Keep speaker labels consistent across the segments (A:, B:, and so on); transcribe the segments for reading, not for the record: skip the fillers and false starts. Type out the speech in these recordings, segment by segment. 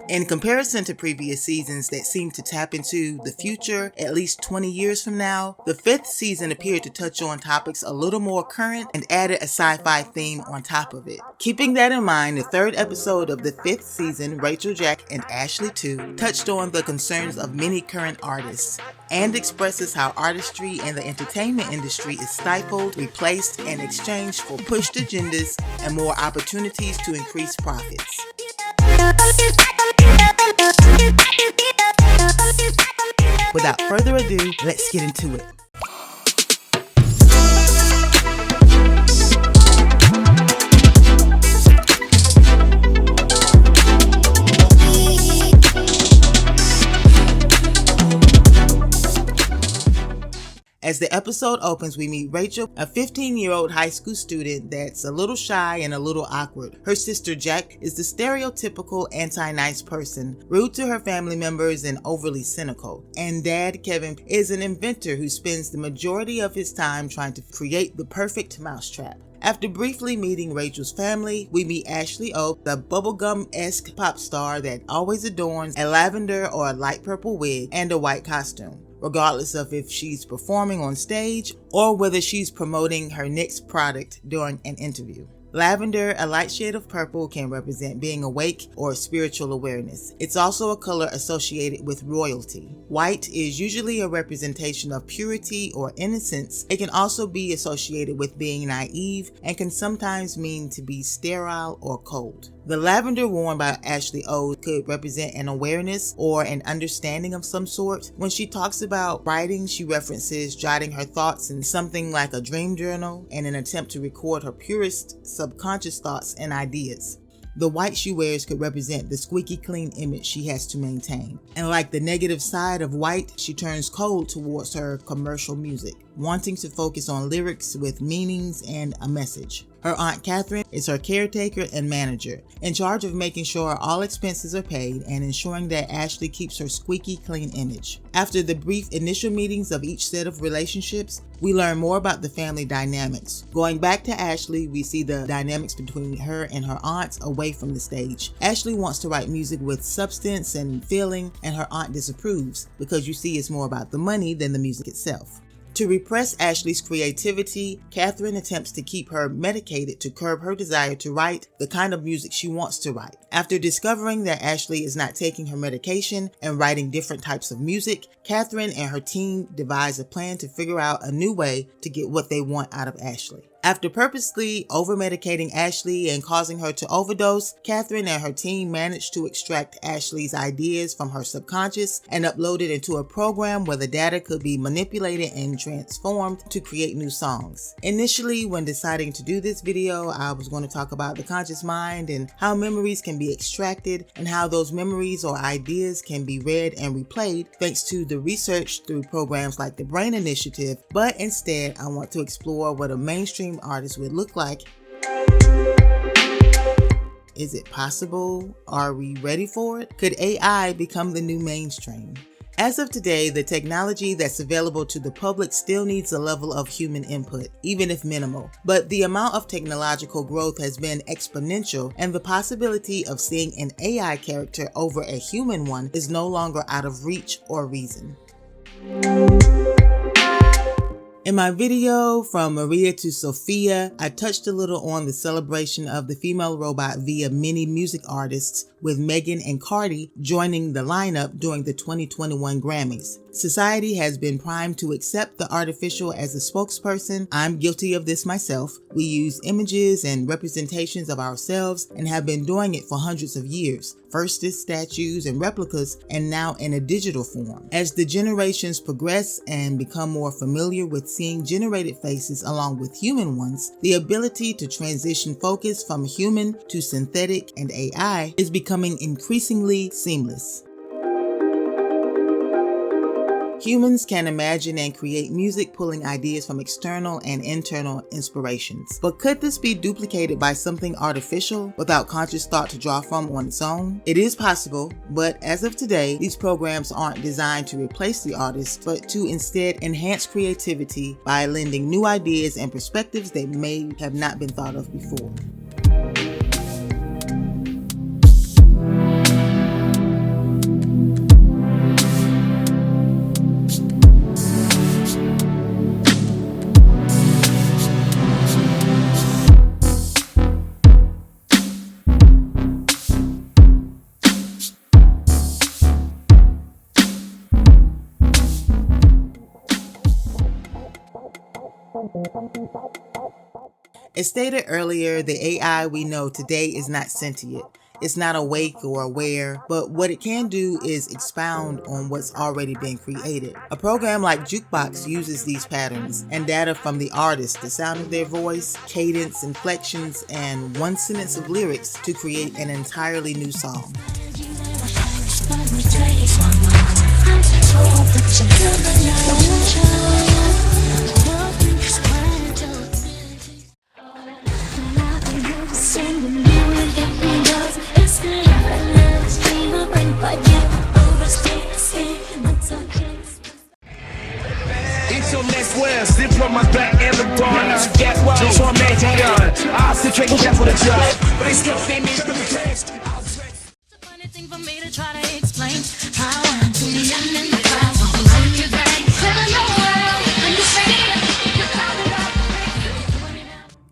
A: In comparison to previous seasons that seemed to tap into the future at least 20 years from now, the 5th season appeared to touch on topics a little more current and added a sci-fi theme on top of it. Keeping that in mind, the 3rd episode of the 5th season, Rachel, Jack, and Ashley 2, touched on the concerns of many current artists and expresses how artistry and the entertainment industry is stifled, replaced, and exchanged for pushed agendas and more opportunities to increase profits. Without further ado, let's get into it. As the episode opens, we meet Rachel, a 15-year-old high school student that's a little shy and a little awkward. Her sister Jack is the stereotypical anti-nice person, rude to her family members and overly cynical. And Dad, Kevin, is an inventor who spends the majority of his time trying to create the perfect mousetrap. After briefly meeting Rachel's family, we meet Ashley O, the bubblegum-esque pop star that always adorns a lavender or a light purple wig and a white costume, regardless of if she's performing on stage or whether she's promoting her next product during an interview. Lavender, a light shade of purple, can represent being awake or spiritual awareness. It's also a color associated with royalty. White is usually a representation of purity or innocence. It can also be associated with being naive and can sometimes mean to be sterile or cold. The lavender worn by Ashley O could represent an awareness or an understanding of some sort. When she talks about writing, she references jotting her thoughts in something like a dream journal in an attempt to record her purest subconscious thoughts and ideas. The white she wears could represent the squeaky clean image she has to maintain. And like the negative side of white, she turns cold towards her commercial music, wanting to focus on lyrics with meanings and a message. Her Aunt Catherine is her caretaker and manager, in charge of making sure all expenses are paid and ensuring that Ashley keeps her squeaky clean image. After the brief initial meetings of each set of relationships, we learn more about the family dynamics. Going back to Ashley, we see the dynamics between her and her aunts away from the stage. Ashley wants to write music with substance and feeling, and her aunt disapproves because you see it's more about the money than the music itself. To repress Ashley's creativity, Catherine attempts to keep her medicated to curb her desire to write the kind of music she wants to write. After discovering that Ashley is not taking her medication and writing different types of music, Catherine and her team devise a plan to figure out a new way to get what they want out of Ashley. After purposely over-medicating Ashley and causing her to overdose, Catherine and her team managed to extract Ashley's ideas from her subconscious and upload it into a program where the data could be manipulated and transformed to create new songs. Initially, when deciding to do this video, I was going to talk about the conscious mind and how memories can be extracted and how those memories or ideas can be read and replayed thanks to the research through programs like the Brain Initiative, but instead I want to explore what a mainstream artist would look like. Is it possible? Are we ready for it? Could AI become the new mainstream? As of today, the technology that's available to the public still needs a level of human input, even if minimal. But the amount of technological growth has been exponential, and the possibility of seeing an AI character over a human one is no longer out of reach or reason. In my video, From Maria to Sophia, I touched a little on the celebration of the female robot via many music artists, with Megan and Cardi joining the lineup during the 2021 Grammys. Society has been primed to accept the artificial as a spokesperson. I'm guilty of this myself. We use images and representations of ourselves and have been doing it for hundreds of years, first as statues and replicas, and now in a digital form. As the generations progress and become more familiar with seeing generated faces along with human ones, the ability to transition focus from human to synthetic and AI is becoming increasingly seamless. Humans can imagine and create music pulling ideas from external and internal inspirations. But could this be duplicated by something artificial without conscious thought to draw from on its own? It is possible, but as of today, these programs aren't designed to replace the artist, but to instead enhance creativity by lending new ideas and perspectives that may have not been thought of before. As stated earlier, the AI we know today is not sentient. It's not awake or aware, but what it can do is expound on what's already been created. A program like Jukebox uses these patterns and data from the artist, the sound of their voice, cadence, inflections, and one sentence of lyrics to create an entirely new song.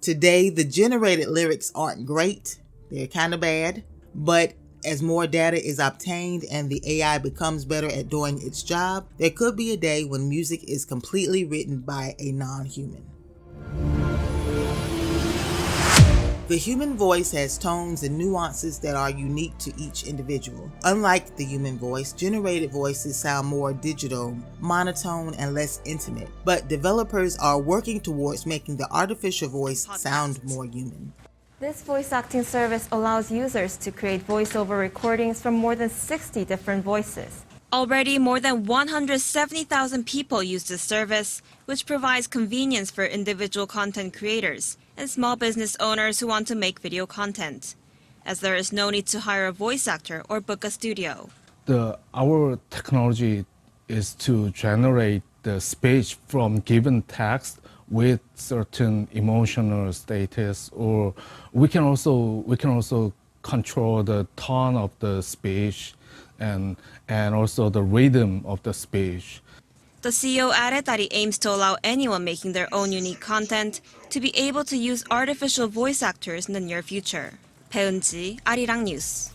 A: Today, the generated lyrics aren't great. They're kind of bad, but as more data is obtained and the AI becomes better at doing its job, there could be a day when music is completely written by a non-human. The human voice has tones and nuances that are unique to each individual. Unlike the human voice, generated voices sound more digital, monotone, and less intimate. But developers are working towards making the artificial voice sound more human.
B: This voice acting service allows users to create voiceover recordings from more than 60 different voices.
C: Already, more than 170,000 people use this service, which provides convenience for individual content creators and small business owners who want to make video content, as there is no need to hire a voice actor or book a studio.
D: Our technology is to generate the speech from given text with certain emotional status, or we can also control the tone of the speech and also the rhythm of the speech.
C: The CEO added that he aims to allow anyone making their own unique content to be able to use artificial voice actors in the near future. 배은지, 아리랑 뉴스.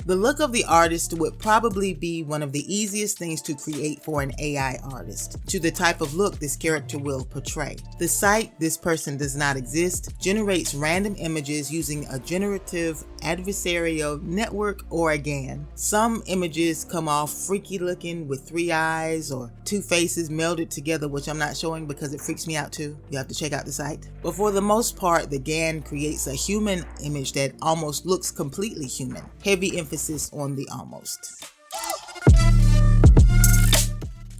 A: The look of the artist would probably be one of the easiest things to create for an AI artist, to the type of look this character will portray. The site "This Person Does Not Exist" generates random images using a generative adversarial network or a GAN. Some images come off freaky looking with 3 eyes or 2 faces melded together, which I'm not showing because it freaks me out too. You have to check out the site. But for the most part, the GAN creates a human image that almost looks completely human. Heavy emphasis on the almost.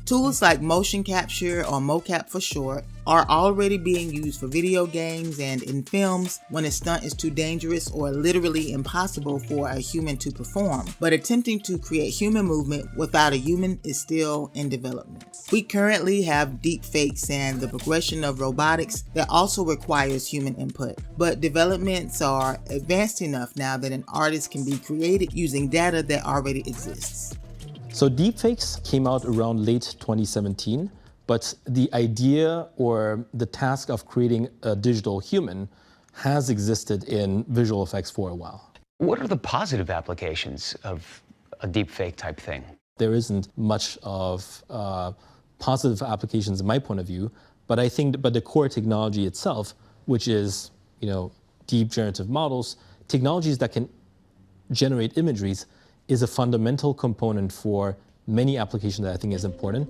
A: Tools like motion capture, or Mocap for short, are already being used for video games and in films when a stunt is too dangerous or literally impossible for a human to perform. But attempting to create human movement without a human is still in development. We currently have deepfakes and the progression of robotics that also requires human input. But developments are advanced enough now that an artist can be created using data that already exists.
E: So deepfakes came out around late 2017, but the idea or the task of creating a digital human has existed in visual effects for a while.
F: What are the positive applications of a deepfake type thing?
E: There isn't much of positive applications in my point of view, but the core technology itself, which is, deep generative models, technologies that can generate imageries, is a fundamental component for many applications that I think is important.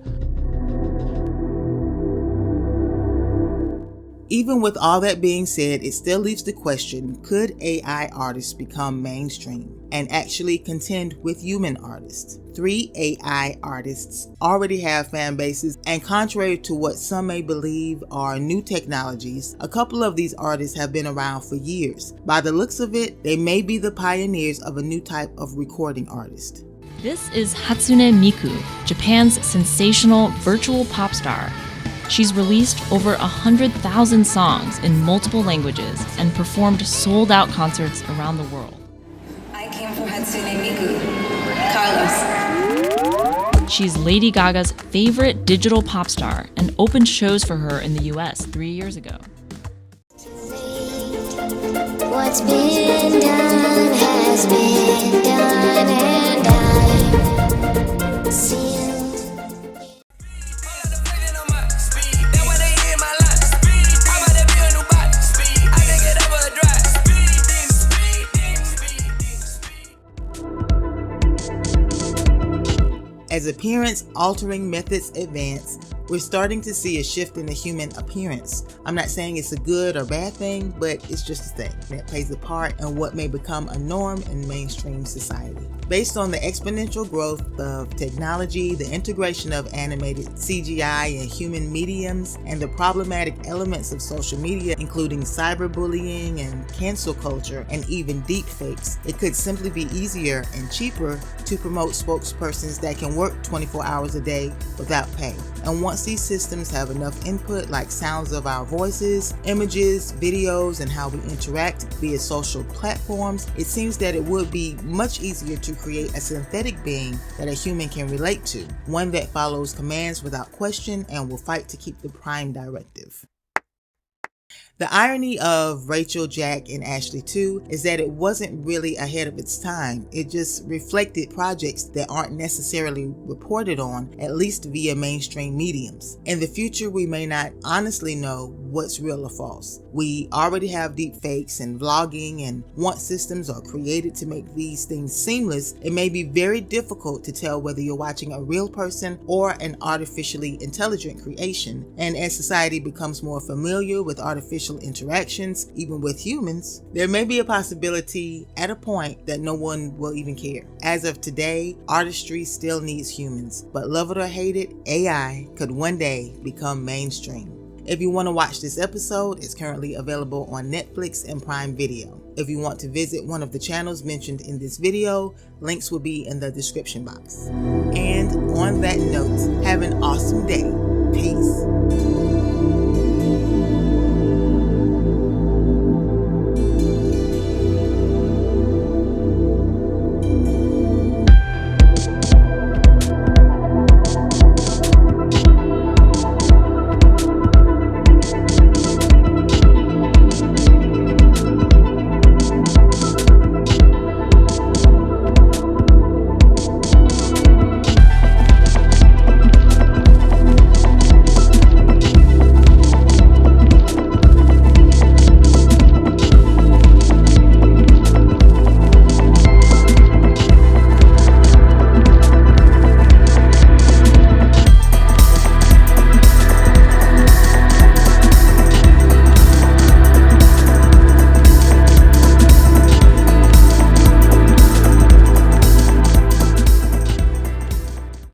A: Even with all that being said, it still leaves the question, could AI artists become mainstream and actually contend with human artists? 3 AI artists already have fan bases, and contrary to what some may believe are new technologies, a couple of these artists have been around for years. By the looks of it, they may be the pioneers of a new type of recording artist.
G: This is HatsuneMiku, Japan's sensational virtual pop star. She's released over 100,000 songs in multiple languages and performed sold-out concerts around the world.
H: I came for HatsuneMiku, Carlos.
G: She's Lady Gaga's favorite digital pop star and opened shows for her in the US 3 years ago.
I: What's been done has been done, and I sealed.
A: As appearance-altering methods advance, we're starting to see a shift in the human appearance. I'm not saying it's a good or bad thing, but it's just a thing that plays a part in what may become a norm in mainstream society. Based on the exponential growth of technology, the integration of animated CGI in human mediums, and the problematic elements of social media, including cyberbullying and cancel culture, and even deepfakes, it could simply be easier and cheaper to promote spokespersons that can work 24 hours a day without pay. And once these systems have enough input, like sounds of our voices, images, videos, and how we interact via social platforms, it seems that it would be much easier to create a synthetic being that a human can relate to, one that follows commands without question and will fight to keep the Prime Directive. The irony of Rachel, Jack, and Ashley 2 is that it wasn't really ahead of its time. It just reflected projects that aren't necessarily reported on, at least via mainstream mediums. In the future, we may not honestly know what's real or false. We already have deepfakes and vlogging, and once systems are created to make these things seamless, it may be very difficult to tell whether you're watching a real person or an artificially intelligent creation. And as society becomes more familiar with artificial interactions, even with humans, there may be a possibility at a point that no one will even care. As of today, artistry still needs humans, but love it or hate it, AI could one day become mainstream. If you want to watch this episode, it's currently available on Netflix and Prime Video. If you want to visit one of the channels mentioned in this video, links will be in the description box. And on that note, have an awesome day. Peace.